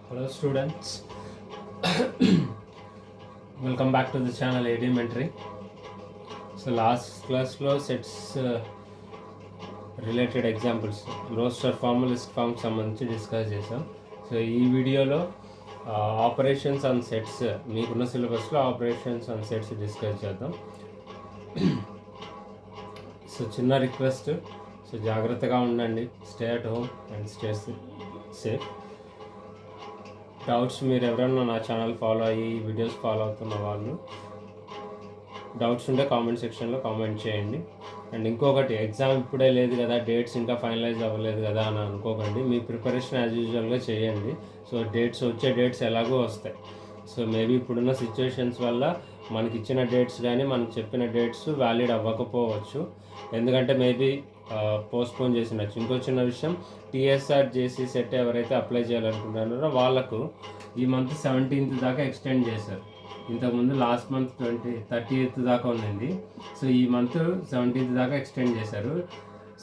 Hello students, welcome back to the channel ADmentary. So last class lo sets related examples roster formalist form సంబంధించి discuss చేసాం. So ఈ వీడియోలో operations on sets మీకున్న సిలబస్లో operations on sets discuss చేద్దాం. So చిన్న request, so జాగ్రత్తగా ఉండండి, stay at home and stay safe. Doubts మీరు ఎవరైనా నా ఛానల్ ఫాలో అయ్యి వీడియోస్ ఫాలో అవుతున్న వాళ్ళు డౌట్స్ ఉంటే కామెంట్ సెక్షన్లో కామెంట్ చేయండి. అండ్ ఇంకొకటి, ఎగ్జామ్ ఇప్పుడే లేదు కదా, డేట్స్ ఇంకా ఫైనలైజ్ అవ్వలేదు కదా అని అనుకోకండి. మీ ప్రిపరేషన్ యాజ్ యూజువల్గా చేయండి. సో వచ్చే డేట్స్ ఎలాగో వస్తాయి. సో మేబీ ఇప్పుడున్న సిచ్యువేషన్స్ వల్ల మనకి ఇచ్చిన డేట్స్ కానీ మనకు చెప్పిన డేట్స్ వ్యాలిడ్ అవ్వకపోవచ్చు, ఎందుకంటే మేబీ పోస్ట్పోన్ చేసినచ్చు. ఇంకో చిన్న విషయం, టీఎస్ఆర్ జేసీ సెట్ ఎవరైతే అప్లై చేయాలనుకుంటున్నారో వాళ్ళకు ఈ మంత్ 17th దాకా ఎక్స్టెండ్ చేశారు. ఇంతకుముందు లాస్ట్ మంత్ 30th దాకా ఉండింది. సో ఈ మంత్ 17th దాకా ఎక్స్టెండ్ చేశారు.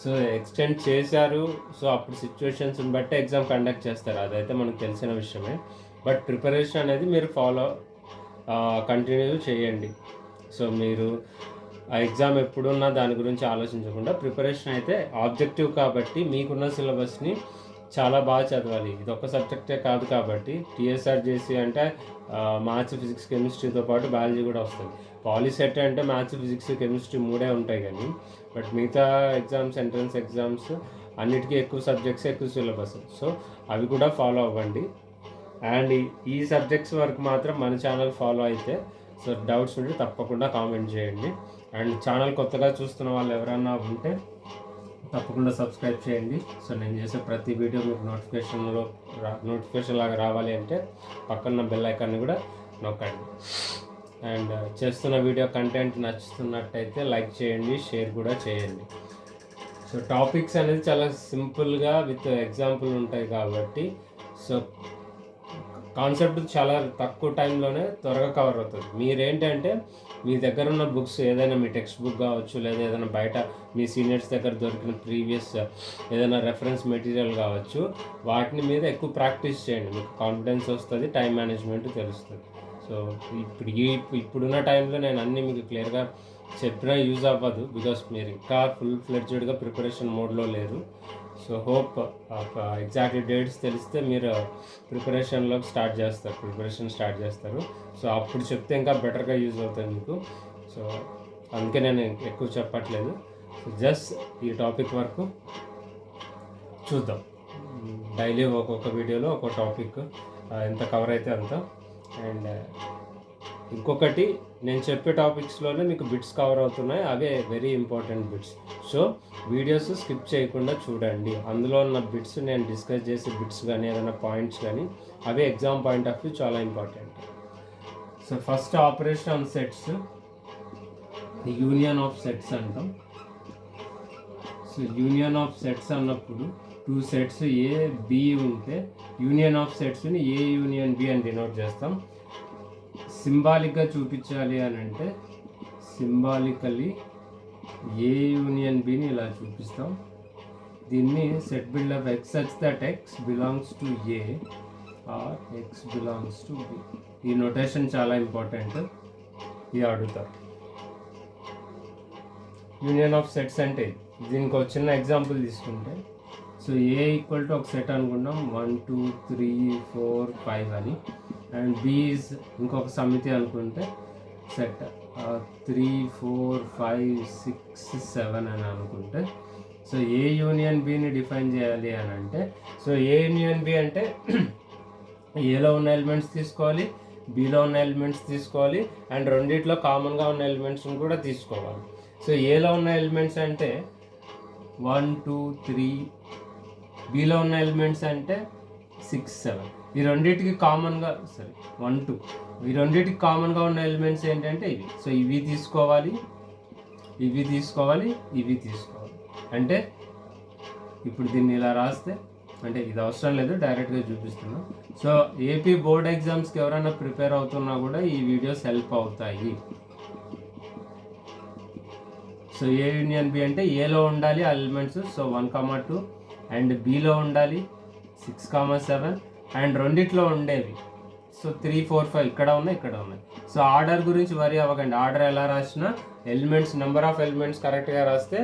సో ఎక్స్టెండ్ చేశారు. సో అప్పుడు సిచ్యువేషన్స్ని బట్టి ఎగ్జామ్ కండక్ట్ చేస్తారు, అదైతే మనకు తెలిసిన విషయమే. బట్ ప్రిపరేషన్ అనేది మీరు కంటిన్యూ చేయండి. సో మీరు ఆ ఎగ్జామ్ ఎప్పుడున్నా దాని గురించి ఆలోచించకుండా ప్రిపరేషన్ అయితే ఆబ్జెక్టివ్ కాబట్టి మీకున్న సిలబస్ని చాలా బాగా చదవాలి. ఇది ఒక సబ్జెక్టే కాదు కాబట్టి టీఎస్ఆర్ జేసీ అంటే మ్యాథ్స్, ఫిజిక్స్, కెమిస్ట్రీతో పాటు బయాలజీ కూడా వస్తుంది. పాలిసెట్ అంటే మ్యాథ్స్, ఫిజిక్స్, కెమిస్ట్రీ మూడే ఉంటాయి కానీ, బట్ మిగతా ఎగ్జామ్స్, ఎంట్రన్స్ ఎగ్జామ్స్ అన్నిటికీ ఎక్కువ సబ్జెక్ట్స్, ఎక్కువ సిలబస్. సో అవి కూడా ఫాలో అవ్వండి. అండ్ ఈ సబ్జెక్ట్స్ వరకు మాత్రం మన ఛానల్ ఫాలో అయితే, సో డౌట్స్ ఉంటే తప్పకుండా కామెంట్ చేయండి. అండ్ ఛానల్ కొత్తగా చూస్తున్న వాళ్ళు ఎవరైనా ఉంటే తప్పకుండా సబ్స్క్రైబ్ చేయండి. సో నేను చేసే ప్రతి వీడియో మీకు నోటిఫికేషన్ లాగా రావాలి అంటే పక్కన బెల్ ఐకాన్ని కూడా నొక్కండి. అండ్ చేస్తున్న వీడియో కంటెంట్ నచ్చుతున్నట్టయితే లైక్ చేయండి, షేర్ కూడా చేయండి. సో టాపిక్స్ అనేది చాలా సింపుల్గా విత్ ఎగ్జాంపుల్ ఉంటాయి కాబట్టి, సో కాన్సెప్ట్ చాలా తక్కువ టైంలోనే త్వరగా కవర్ అవుతుంది. మీరేంటంటే మీ దగ్గర ఉన్న బుక్స్ ఏదైనా, మీ టెక్స్ట్ బుక్ కావచ్చు, లేదా ఏదైనా బయట మీ సీనియర్స్ దగ్గర దొరికిన ప్రీవియస్ ఏదైనా రెఫరెన్స్ మెటీరియల్ కావచ్చు, వాటిని మీద ఎక్కువ ప్రాక్టీస్ చేయండి. మీకు కాన్ఫిడెన్స్ వస్తుంది, టైం మేనేజ్మెంట్ తెలుస్తుంది. సో ఇప్పుడున్న టైంలో నేను అన్నీ మీకు క్లియర్గా చెప్పినా యూజ్ అవ్వదు, బికాస్ మీరు ఇంకా ఫుల్ ఫ్లెడ్జ్డ్గా ప్రిపరేషన్ మోడ్లో లేరు. సో హోప్ ఎగ్జాక్ట్ డేట్స్ తెలిస్తే మీరు ప్రిపరేషన్ స్టార్ట్ చేస్తారు. సో అప్పుడు చెప్తే ఇంకా బెటర్గా యూజ్ అవుతుంది మీకు. సో అందుకే నేను ఎక్కువ చెప్పట్లేదు. సో జస్ట్ ఈ టాపిక్ వరకు చూద్దాం. డైలీ ఒక్కొక్క వీడియోలో ఒక్కొక్క టాపిక్ ఎంత కవర్ అయితే అంత. అండ్ ఇంకొకటి, నేను చెప్పే టాపిక్స్లోనే మీకు బిట్స్ కవర్ అవుతున్నాయి, అవే very important bits. So videos skip చేయకుండా చూడండి. అందులో ఉన్న బిట్స్, నేను డిస్కస్ చేసే బిట్స్ కానీ ఏదైనా పాయింట్స్ కానీ, అవే ఎగ్జామ్ పాయింట్ ఆఫ్ వ్యూ చాలా important. So first operation on sets, union of sets అంటాం. సో యూనియన్ ఆఫ్ సెట్స్ అన్నప్పుడు 2 సెట్స్ ఏ బి ఉంటే యూనియన్ ఆఫ్ సెట్స్ని ఏ యూనియన్ బి అని డినోట్ చేస్తాం. సింబాలిక్గా చూపించాలి అని అంటే సింబాలికలీ ఏ యూనియన్ బిని ఇలా చూపిస్తాం. దీన్ని set builder X such that X belongs to A or X belongs to B. ఈ నొటేషన్ చాలా ఇంపార్టెంట్, ఇది అడుగుతారు. యూనియన్ ఆఫ్ సెట్స్ అంటే దీనికి ఒక చిన్న ఎగ్జాంపుల్ తీసుకుంటే, సో ఏ ఈక్వల్ టు ఒక సెట్ అనుకుంటాం, 1 2 3 4 5 అని. అండ్ బి ఈజ్ ఇంకొక సమితి అనుకుంటే సెట్ 3 4 5 6 7 అని అనుకుంటే, సో ఏ యూనియన్ బిని డిఫైన్ చేయాలి అని అంటే, సో ఏ యూనియన్ బి అంటే ఏలో ఉన్న ఎలిమెంట్స్ తీసుకోవాలి, బిలో ఉన్న ఎలిమెంట్స్ తీసుకోవాలి, అండ్ రెండిట్లో కామన్గా ఉన్న ఎలిమెంట్స్ని కూడా తీసుకోవాలి. సో ఏలో ఉన్న ఎలిమెంట్స్ అంటే 1 2 3, బిలో ఉన్న ఎలిమెంట్స్ అంటే 6 7. ఈ రెండింటికి కామన్గా 1 2, ఈ రెండింటికి కామన్గా ఉన్న ఎలిమెంట్స్ ఏంటంటే ఇవి. సో ఇవి తీసుకోవాలి, ఇవి తీసుకోవాలి, ఇవి తీసుకోవాలి. అంటే ఇప్పుడు దీన్ని ఇలా రాస్తే, అంటే ఇది అవసరం లేదు, డైరెక్ట్గా చూపిస్తున్నా. సో ఏపీ బోర్డ్ ఎగ్జామ్స్కి ఎవరైనా ప్రిపేర్ అవుతున్నా కూడా ఈ వీడియోస్ హెల్ప్ అవుతాయి. సో ఏ యూనియన్ బి అంటే ఏలో ఉండాలి ఆ ఎలిమెంట్స్, సో 1 2, అండ్ బిలో ఉండాలి 6 7, అండ్ రెండిట్లో ఉండేవి. సో 3, 4, 5 ఇక్కడ ఉన్నాయి, ఇక్కడ ఉన్నాయి. సో ఆర్డర్ గురించి వరి అవ్వకండి. ఆర్డర్ ఎలా రాసినా ఎలిమెంట్స్, నెంబర్ ఆఫ్ ఎలిమెంట్స్ కరెక్ట్గా రాస్తే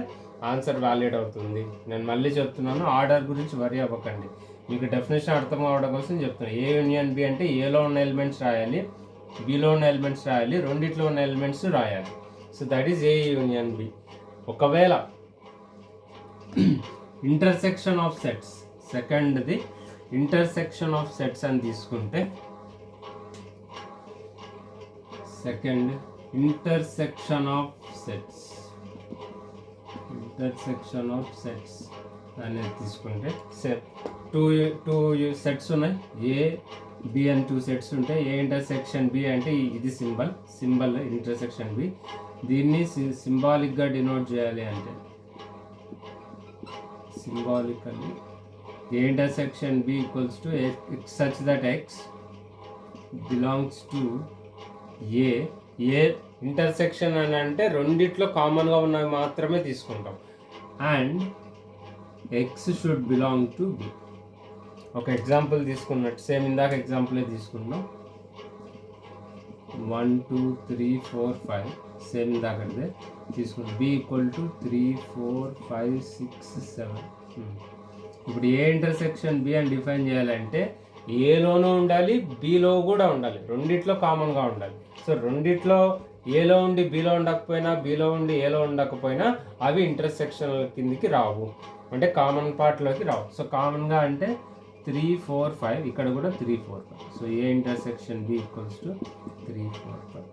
ఆన్సర్ వ్యాలిడ్ అవుతుంది. నేను మళ్ళీ చెప్తున్నాను, ఆర్డర్ గురించి వరి అవ్వకండి. మీకు డెఫినేషన్ అర్థం అవ్వడం కోసం చెప్తున్నాను. ఏ యూనియన్ బి అంటే ఏలో ఉన్న ఎలిమెంట్స్ రాయాలి, బిలో ఉన్న ఎలిమెంట్స్ రాయాలి, రెండిట్లో ఉన్న ఎలిమెంట్స్ రాయాలి. So that is A union B. ఒకవేళ ఇంటర్సెక్షన్ ఆఫ్ సెట్స్, సెకండ్ది ఇంటర్సెక్షన్ ఆఫ్ సెట్స్ అని తీసుకుంటే, second intersection of sets, intersection of sets అనేది తీసుకుంటే టూ సెట్స్ ఉన్నాయి, ఏ బి అని 2 సెట్స్ ఉంటాయి. ఏ ఇంటర్సెక్షన్ బి అంటే ఇది సింబల్ ఇంటర్సెక్షన్ బి. దీన్ని సింబాలిక్గా డినోట్ చేయాలి అంటే symbolically A intersection B equals to X such that X belongs to A. A intersection అని అంటే రెండిట్లో కామన్గా ఉన్నవి మాత్రమే తీసుకుంటాం. And X should belong to B. ఒక ఎగ్జాంపుల్ తీసుకున్నట్టు సేమ్ ఇందాక ఎగ్జాంపులే తీసుకున్నాం. 1, 2, 3, 4, 5 సేమ్ ఇందాకదే తీసుకున్నాం. B equal to 3, 4, 5, 6, 7. ఇప్పుడు ఏ ఇంటర్సెక్షన్ బి అని డిఫైన్ చేయాలంటే ఏలోనూ ఉండాలి, బిలో కూడా ఉండాలి, రెండిట్లో కామన్గా ఉండాలి. సో రెండిట్లో ఏలో ఉండి బిలో ఉండకపోయినా, బిలో ఉండి ఏలో ఉండకపోయినా అవి ఇంటర్సెక్షన్ కిందికి రావు, అంటే కామన్ పార్ట్లోకి రావు. సో కామన్గా అంటే 3, 4, 5, ఇక్కడ కూడా 3, 4, 5. So A intersection B equals to 3, 4, 5.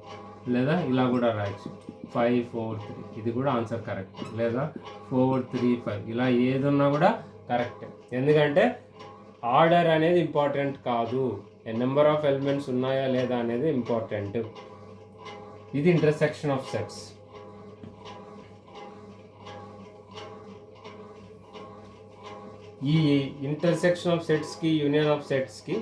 లేదా ఇలా కూడా రాయచ్చు 5, 4, 3. ఇది కూడా ఆన్సర్ కరెక్ట్. లేదా 4, 3, 5 ఇలా ఏది ఉన్నా కూడా కరెక్ట్. ఎందుకంటే ఆర్డర్ అనేది ఇంపార్టెంట్ కాదు, నెంబర్ ఆఫ్ ఎలిమెంట్స్ ఉన్నాయా లేదా అనేది ఇంపార్టెంట్. ఇది ఇంటర్సెక్షన్ ఆఫ్ సెట్స్. ఈ ఇంటర్సెక్షన్ ఆఫ్ సెట్స్కి, యూనియన్ ఆఫ్ సెట్స్కి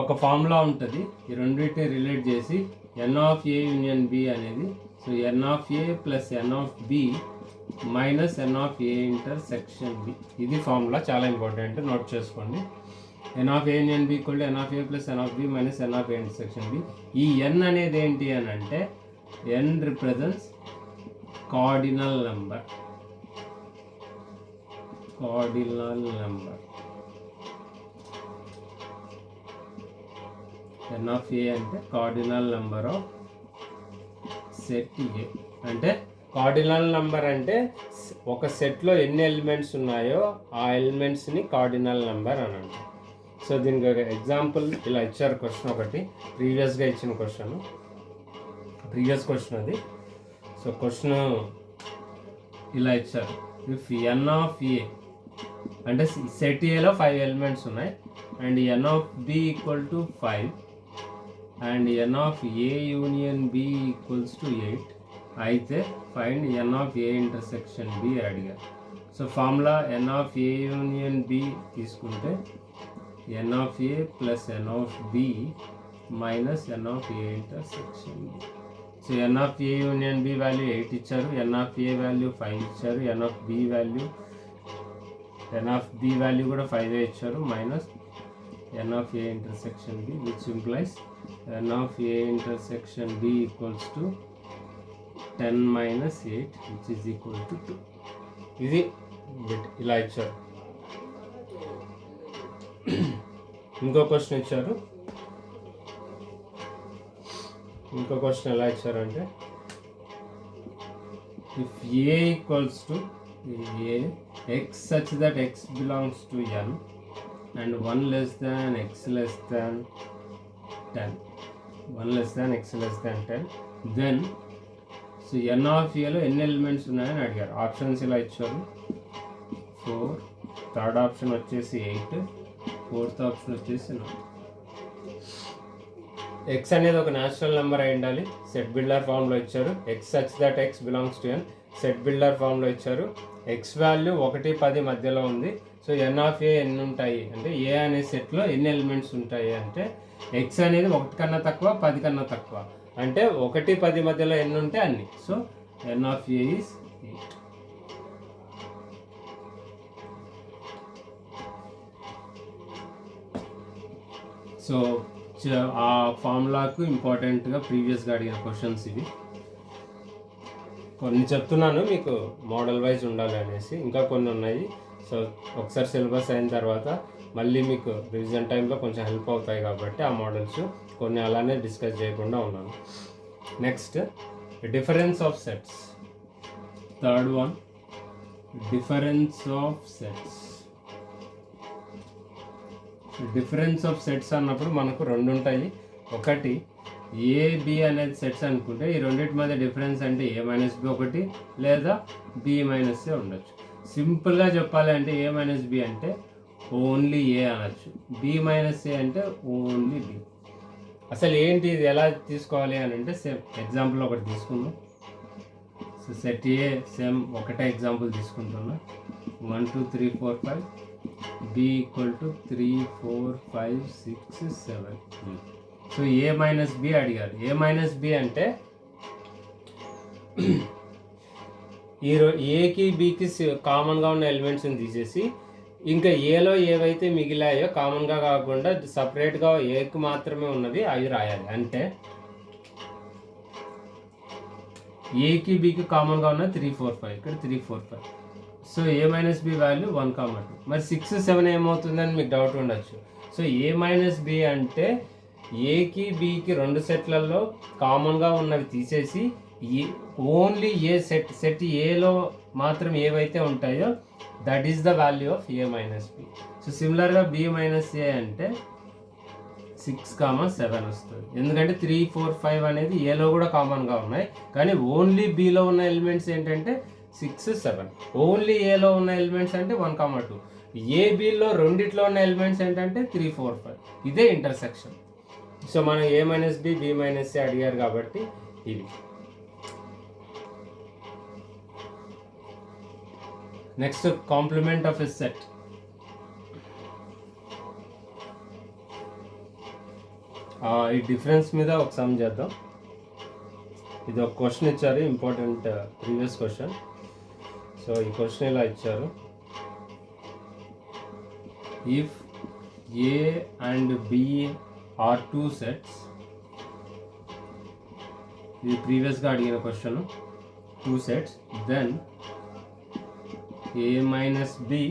ఒక ఫార్ములా ఉంటుంది. ఈ రెండింటిని రిలేట్ చేసి N of A union B అనేది, so N of A plus N of B minus N of A intersection B. ఇది ఫార్ములా చాలా ఇంపార్టెంట్, నోట్ చేసుకోండి. N of A union B equal to N of A plus N of B minus N of A intersection B. ఈ N అనేది ఏంటి అని అంటే N represents cardinal number. Cardinal number N of A అంటే cardinal number of set A. అంటే cardinal number అంటే ఒక సెట్లో ఎన్ని ఎలిమెంట్స్ ఉన్నాయో ఆ ఎలిమెంట్స్ని కార్డినల్ నెంబర్ అని అంటారు. సో దీనికి ఒక ఎగ్జాంపుల్ ఇలా ఇచ్చారు. క్వశ్చన్ ఒకటి ప్రీవియస్గా ఇచ్చిన ప్రీవియస్ క్వశ్చన్ అది. సో క్వశ్చన్ ఇలా ఇచ్చారు. ఇఫ్ ఎన్ ఆఫ్ ఏ అంటే సెట్ ఏలో 5 ఎలిమెంట్స్ ఉన్నాయి and N of B equal to 5 and N of A union B equals to 8 అయితే find N of A intersection B అడిగారు. So formula N of A union B తీసుకుంటే N of A plus N of B minus N of A intersection B. So N of A union B value 8 ఇచ్చారు, ఎన్ of A value 5 ఇచ్చారు, ఎన్ of B value కూడా 5 ఇచ్చారు, minus N of A intersection B, which implies N of A intersection B equals to 10 minus 8 which is equal to 2. ఇది ఇలా ఇచ్చారు. ఇంకో question ఇచ్చారు. ఇంకో క్వశ్చన్ ఎలా ఇచ్చారంటే if A equals to A X such that X belongs to N and 1 less than x less than 10, 1 less than x less than 10, then so N of ఏలో ఎన్ని ఎలిమెంట్స్ ఉన్నాయని అడిగారు. ఆప్షన్స్ ఇలా ఇచ్చారు 4, థర్డ్ ఆప్షన్ వచ్చేసి 8, fourth option వచ్చేసి 9. X అనేది ఒక న్యాచురల్ నెంబర్ అయి ఉండాలి. సెట్ బిల్డర్ ఫామ్లో ఇచ్చారు. X such that X belongs to N, set builder ఫామ్లో ఇచ్చారు. ఎక్స్ వాల్యూ 1, 10 మధ్యలో ఉంది. సో ఎన్ ఆఫ్ ఏ ఎన్ని ఉంటాయి అంటే ఏ అనే సెట్లో ఎన్ని ఎలిమెంట్స్ ఉంటాయి అంటే ఎక్స్ అనేది 1 కన్నా తక్కువ, 10 కన్నా తక్కువ, అంటే 1, 10 మధ్యలో ఎన్ని ఉంటే అన్ని. So N of A is 8. So ఆ ఫార్ములాకు ఇంపార్టెంట్గా ప్రీవియస్గా అడిగిన క్వశ్చన్స్ ఇవి. కొన్ని చెప్తున్నాను మీకు మోడల్ వైజ్ ఉండాలి అనేసి, ఇంకా కొన్ని ఉన్నాయి. సో ఒకసారి సిలబస్ అయిన తర్వాత మళ్ళీ మీకు రివిజన్ టైంలో కొంచెం హెల్ప్ అవుతాయి కాబట్టి ఆ మోడల్స్ కొన్ని అలానే డిస్కస్ చేయకుండా ఉన్నాను. Next difference of sets. Third one, difference of sets. Difference of sets అన్నప్పుడు మనకు రెండు ఉంటాయి. ఒకటి ఏ బి అనేది సెట్స్ అనుకుంటే ఈ రెండింటి మధ్య డిఫరెన్స్ అంటే ఏ మైనస్ బి ఒకటి లేదా బి మైనస్ ఏ ఉండొచ్చు. సింపుల్గా చెప్పాలి అంటే ఏ మైనస్ బి అంటే ఓన్లీ ఏ అనొచ్చు, బి మైనస్ ఏ అంటే ఓన్లీ బి. అసలు ఏంటి ఇది ఎలా తీసుకోవాలి అని అంటే సేమ్ ఎగ్జాంపుల్ ఒకటి తీసుకుందాం. సో సెట్ ఏ సేమ్ ఒకటే ఎగ్జాంపుల్ తీసుకుంటున్నా. 1 2 3 4 5 b equal to 3 4 5 6 7. So A minus B అడిగారు. ఏ మైనస్ బి అంటే ఏకి బికి కామన్గా ఉన్న ఎలిమెంట్స్ని తీసేసి ఇంకా ఏలో ఏవైతే మిగిలాయో కామన్గా కాకుండా సపరేట్గా ఏకి మాత్రమే ఉన్నవి అవి రాయాలి. అంటే ఏకి బికి కామన్గా ఉన్న 3 4 5, ఇక్కడ 3 4 5. So A minus B value 1 2. మరి 6 7 ఏమవుతుందని మీకు డౌట్ ఉండొచ్చు. సో ఏ మైనస్ బి అంటే ఏకి బికి రెండు సెట్లలో కామన్గా ఉన్నవి తీసేసి ఓన్లీ ఏ సెట్ ఏలో మాత్రం ఏవైతే ఉంటాయో that is the value of A minus B. So సిమిలర్గా బి మైనస్ ఏ అంటే 6 7 వస్తుంది. ఎందుకంటే 3 4 5 అనేది ఏలో కూడా కామన్గా ఉన్నాయి, కానీ ఓన్లీ బిలో ఉన్న ఎలిమెంట్స్ ఏంటంటే 6 7. ఓన్లీ ఏలో ఉన్న ఎలిమెంట్స్ అంటే 1 2. ఏ బిలో రెండిట్లో ఉన్న ఎలిమెంట్స్ ఏంటంటే 3 4 5. ఇదే ఇంటర్సెక్షన్. సో మనం A minus B B minus A అడిగారు కాబట్టి ఇది. Next complement of a set. ఈ డిఫరెన్స్ మీద ఒక సమ్ చేద్దాం. ఇది ఒక క్వశ్చన్ ఇచ్చారు, ఇంపార్టెంట్ ప్రీవియస్ క్వశ్చన్. సో ఈ క్వశ్చన్ ఇలా ఇచ్చారు. If A and B are 2 sets, ఇది ప్రీవియస్గా అడిగిన question, 2 sets, then A minus B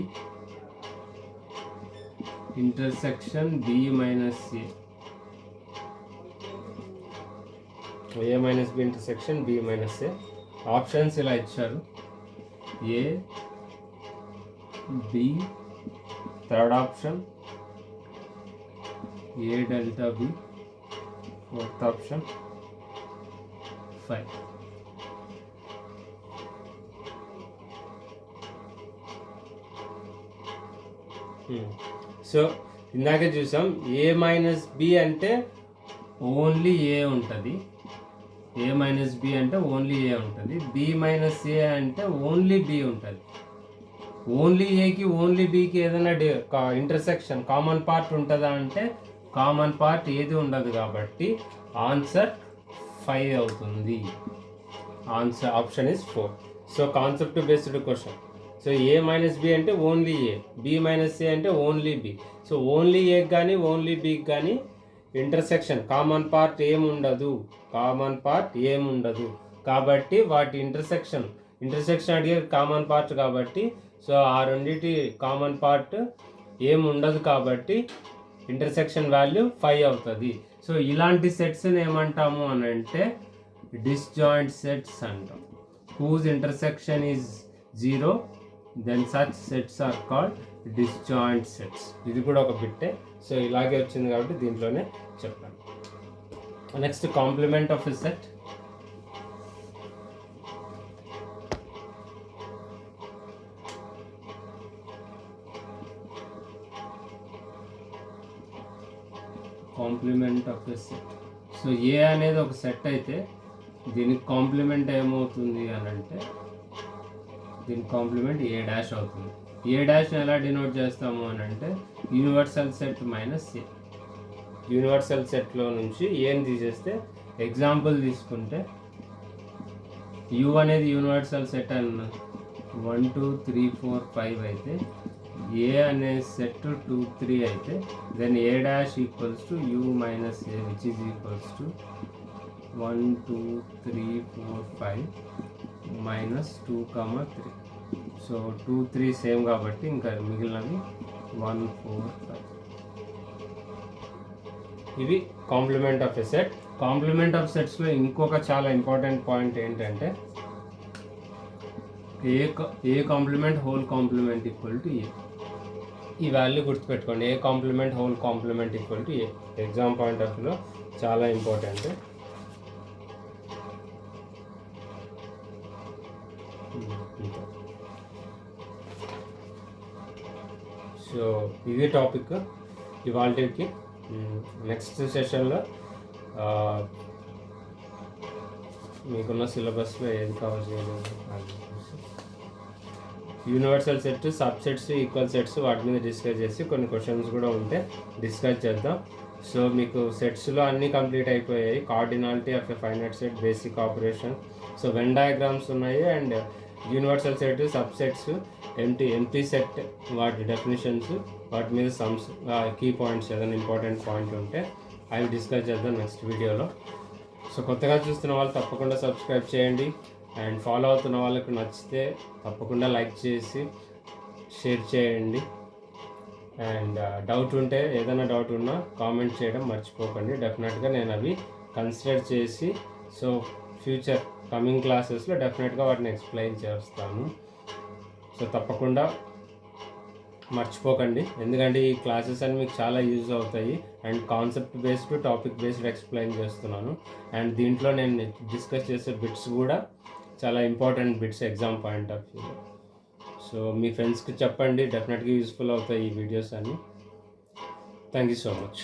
intersection B minus A minus B intersection B minus A. Options ఇలా ఇచ్చారు. A B, third option A delta B, fourth option 5. So ఇందాకే చూసాం A minus B అంటే only A ఉంటుంది, A minus B అంటే only A ఉంటుంది, B minus A అంటే only B ఉంటుంది. ఓన్లీ ఏకి ఓన్లీ బికి ఏదైనా ఇంటర్సెక్షన్ కామన్ పార్ట్ ఉంటుందా అంటే కామన్ పార్ట్ ఏది ఉండదు, కాబట్టి ఆన్సర్ 5 అవుతుంది. Answer option is 4. So concept based question. So A minus B అంటే only A, B minus A అంటే ఓన్లీ బి. సో ఓన్లీ ఏకి కానీ ఓన్లీ బికి కానీ ఇంటర్సెక్షన్ కామన్ పార్ట్ ఏముండదు, కామన్ పార్ట్ ఏముండదు, కాబట్టి వాటి ఇంటర్సెక్షన్ అడిగే కామన్ పార్ట్ కాబట్టి సో ఆ రెండింటి కామన్ పార్ట్ ఏముండదు కాబట్టి ఇంటర్సెక్షన్ వాల్యూ 5 అవుతుంది. సో ఇలాంటి సెట్స్ని ఏమంటాము అని అంటే డిస్జాయింట్ సెట్స్ అంటాం. Whose intersection is 0, then such sets are called disjoint sets. ఇది కూడా ఒక బిట్టే. సో ఇలాగే వచ్చింది కాబట్టి దీంట్లోనే చెప్పాను. Next complement of a set. Complement of a set. So A అనేది ఒక సెట్ అయితే దీనికి కాంప్లిమెంట్ ఏమవుతుంది అని అంటే దీనికి కాంప్లిమెంట్ ఏ డాష్ అవుతుంది. ఏ డాష్ని ఎలా డినోట్ చేస్తాము అని అంటే యూనివర్సల్ సెట్ మైనస్ ఏ. యూనివర్సల్ సెట్లో నుంచి ఏని తీసేస్తే ఎగ్జాంపుల్ తీసుకుంటే యూ అనేది యూనివర్సల్ సెట్ అన్న 1 2 3 4 5 అయితే ఏ అనే సెట్ 2 3 అయితే then A dash equals to U minus A which is equals to 1 2 3 4 5 minus 2 3. So 2 3 same కాబట్టి ఇంకా మిగిలినవి 1 4 5. ఇవి complement of a set. Complement of సెట్స్లో ఇంకొక చాలా ఇంపార్టెంట్ పాయింట్ ఏంటంటే A complement whole complement equal to A. ఈ వాల్యూ గుర్తుపెట్టుకోండి, A complement whole complement equal to A. Exam point of వ్యూలో చాలా ఇంపార్టెంట్. సో ఇది టాపిక్ ఇవాళకి. నెక్స్ట్ సెషన్లో మీకున్న సిలబస్లో ఏది కవర్ చేయలేదు, universal set, sub sets, equal sets వాటి మీద డిస్కస్ చేసి కొన్ని క్వశ్చన్స్ కూడా ఉంటే డిస్కస్ చేద్దాం. సో మీకు సెట్స్లో అన్నీ కంప్లీట్ అయిపోయాయి. Cardinality of a finite set, basic operation, so Venn diagrams ఉన్నాయి, and universal set, subsets, empty set వాటి డెఫినేషన్స్, వాటి మీద సమ్స్, కీ పాయింట్స్ ఏదైనా ఇంపార్టెంట్ పాయింట్ ఉంటే అవి డిస్కస్ చేద్దాం నెక్స్ట్ వీడియోలో. సో కొత్తగా చూస్తున్న వాళ్ళు తప్పకుండా సబ్స్క్రైబ్ చేయండి, అండ్ ఫాలో అవుతున్న వాళ్ళకి నచ్చితే తప్పకుండా లైక్ చేసి షేర్ చేయండి. అండ్ డౌట్ ఉంటే, ఏదైనా డౌట్ ఉన్నా కామెంట్ చేయడం మర్చిపోకండి. డెఫినెట్గా నేను అవి కన్సిడర్ చేసి సో ఫ్యూచర్ కమింగ్ క్లాసెస్లో డెఫినెట్గా వాటిని ఎక్స్ప్లెయిన్ చేస్తాను. సో తప్పకుండా మర్చిపోకండి, ఎందుకంటే ఈ క్లాసెస్ అన్ని మీకు చాలా యూజ్ అవుతాయి. And concept based, topic based explain చేస్తున్నాను. అండ్ దీంట్లో నేను డిస్కస్ చేసే బిట్స్ కూడా చాలా important bits exam point of వ్యూలో. సో మీ ఫ్రెండ్స్కి చెప్పండి, డెఫినెట్గా యూస్ఫుల్ అవుతాయి ఈ వీడియోస్ అన్ని. Thank you so much.